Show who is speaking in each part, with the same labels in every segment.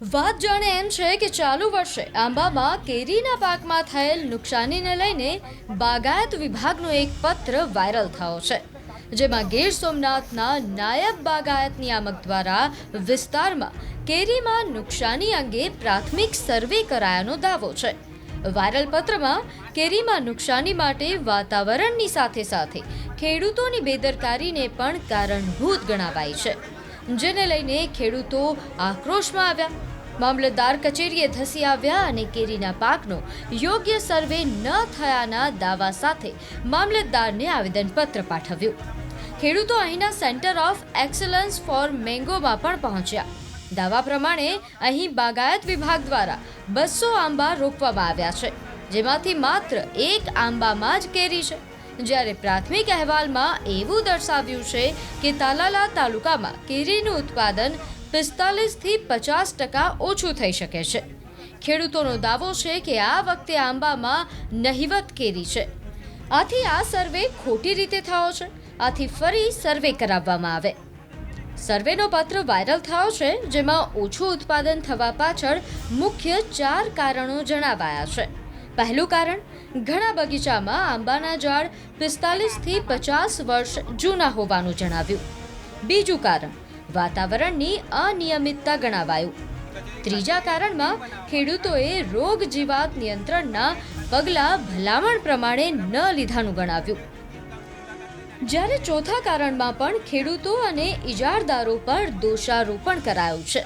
Speaker 1: વાત જાણે એમ છે કે ચાલુ વર્ષે આંબામાં કેરીના પાકમાં થયેલ નુકસાનીને લઈને બાગાયત વિભાગનો એક પત્ર વાયરલ થયો છે, જેમાં ગીર સોમનાથના નાયબ બાગાયત નિયામક દ્વારા વિસ્તારમાં કેરીમાં નુકસાની અંગે પ્રાથમિક સર્વે કરાયાનો દાવો છે। વાયરલ પત્રમાં કેરીમાં નુકસાની માટે વાતાવરણની સાથે સાથે ખેડૂતોની બેદરકારીને પણ કારણભૂત ગણાવાઈ છે, જેને લઈને ખેડૂતો આક્રોશમાં આવ્યા, મામલતદાર કચેરીએ ધસી આવ્યા અને કેરીના પાકનો યોગ્ય સર્વે ન થયાના દાવા સાથે મામલતદારને આવેદનપત્ર પાઠવ્યું। ખેડૂતો અહીંના સેન્ટર ઓફ એક્સલન્સ ફોર મેંગોમાં પણ પહોંચ્યા। દાવા પ્રમાણે અહીં બાગાયત વિભાગ દ્વારા 200 આંબા રોપવામાં આવ્યા છે, જેમાંથી માત્ર 1 આંબામાં જ કેરી છે, જ્યારે પ્રાથમિક અહેવાલમાં એવું દર્શાવ્યું છે કે તાલાલા તાલુકામાં કેરીનું ઉત્પાદન 45 થી 50% ઓછું થઈ શકે છે। ખેડૂતોનો દાવો છે કે આ વખતે આંબામાં નહિવત કેરી છે, આથી આ સર્વે ખોટી રીતે થયો છે, આથી ફરી સર્વે કરાવવામાં આવે। સર્વેનો પત્ર વાયરલ થયો છે, જેમાં ઓછું ઉત્પાદન થવા પાછળ મુખ્ય 4 કારણો જણાવાયા છે। પહેલું કારણ, ઘણા બગીચામાં આંબાના ઝાડ 45 થી 50 વર્ષ જૂના હોવાનું જણાવ્યું। બીજું કારણ, વાતાવરણની અનિયમિતતા ગણાવાયું। ત્રીજા કારણમાં ખેડૂતોએ રોગ જીવાત નિયંત્રણના પગલાં ભલામણ પ્રમાણે ન લીધાનું ગણાવ્યું, જ્યારે ચોથા કારણમાં પણ ખેડૂતો અને ઇજારદારો પર દોષારોપણ કરાયું છે।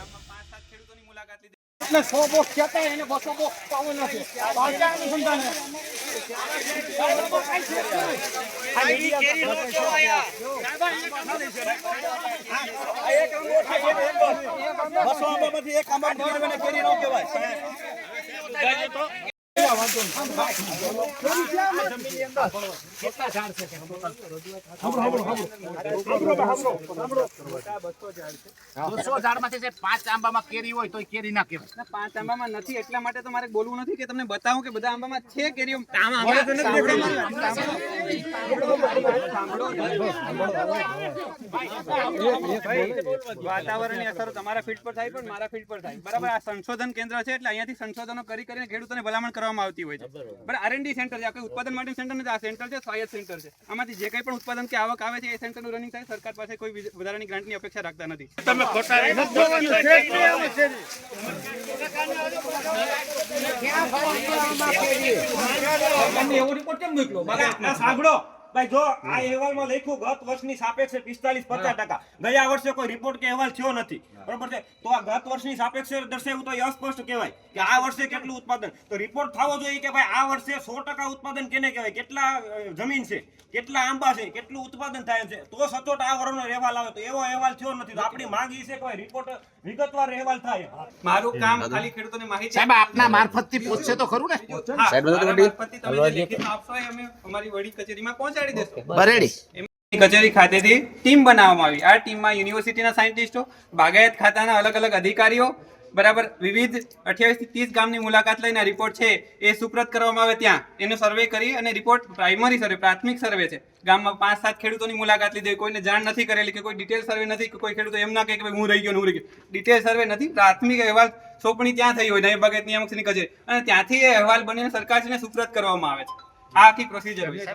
Speaker 2: પાંચ આંબામાં કેરી હોય તો કેરી ના કહેવાય। 5 આંબામાં નથી એટલા માટે તો મારે બોલવું નથી કે તમને બતાવું કે બધા આંબામાં છે કેરીઓ। વાતાવરણની અસર તમારા ફીલ્ડ પર થાય પણ મારા ફીલ્ડ પર થાય, બરાબર। આ સંશોધન કેન્દ્ર છે એટલે અહીંયાથી સંશોધનો કરીને ખેડૂતોને ભલામણ કરવામાં આવતી હોય છે, બરાબર। R&D સેન્ટર છે, આ કોઈ ઉત્પાદન માટે સેન્ટર નથી, આ સેન્ટર છે સ્વાયત્ત સેન્ટર છે। આમાંથી જે કંઈ પણ ઉત્પાદન કે આવક આવે છે એ સેન્ટરનું રનિંગ થાય। સરકાર પાસે કોઈ વધારાની ગ્રાન્ટની અપેક્ષા રાખતા નથી। તમે ખોટા
Speaker 3: એવો રિપોર્ટ કેમ મોકલો? સાંભળો ભાઈ, જો આ અહેવાલમાં લખ્યું ગત વર્ષની સાપેક્ષે 45-50%, ગયા વર્ષે કોઈ રિપોર્ટ કે અહેવાલ થયો નથી, બરોબર છે? તો આ ગત વર્ષની સાપેક્ષે દર્શાવ્યું તો એ અસ્પષ્ટ કહેવાય કે આ વર્ષે કેટલું ઉત્પાદન, તો રિપોર્ટ થવો જોઈએ કે ભાઈ આ વર્ષે 100% ઉત્પાદન કેને કહેવાય, કેટલા જમીન છે, કેટલા આંબા છે, કેટલું ઉત્પાદન થાય છે, તો સચોટ આ વર્ષનો અહેવાલ આવે। તો એવો અહેવાલ થયો નથી, તો આપણી માંગ છે કે રિપોર્ટ વિગતવાર અહેવાલ થાય।
Speaker 2: મારું કામ ખાલી ખેડૂતોને માહિતી
Speaker 4: સાહેબ આપના મારફતથી પૂછશે તો ખરું ને?
Speaker 2: સાહેબ મારફતથી તમે જે લેખિત આપશો એ અમે અમારી વડી કચેરીમાં પહોંચાડી દેશું।
Speaker 4: બરેડી
Speaker 2: કચેરી ખાતેથી ટીમ બનાવવામાં આવી। આ ટીમમાં યુનિવર્સિટીના સાયન્ટિસ્ટો, બાગાયત ખાતાના અલગ અલગ અધિકારીઓ, બરાબર, વિવિધ 28 થી 30 ગામની મુલાકાત લઈને આ રિપોર્ટ છે એ સુપ્રત કરવામાં આવે, ત્યાં એનો સર્વે કરી અને રિપોર્ટ પ્રાઇમરી સર્વે, પ્રાથમિક સર્વે છે, ગામમાં 5-7 ખેડૂતોની મુલાકાત લીધી, કોઈને જાણ નથી કરેલી કે કોઈ ડિટેલ સર્વે નથી, કે કોઈ ખેડૂતો એમ ના કહે કે હું રહી ગયો, ડિટેલ સર્વે નથી, પ્રાથમિક અહેવાલ સોંપણી ત્યાં થઈ હોય નાયબ બાગાયત નિયામકની કચેરી, અને ત્યાંથી એ અહેવાલ બનીને સરકારશ્રીને સુપ્રત કરવામાં આવે છે। આ આખી પ્રોસિજર હોય।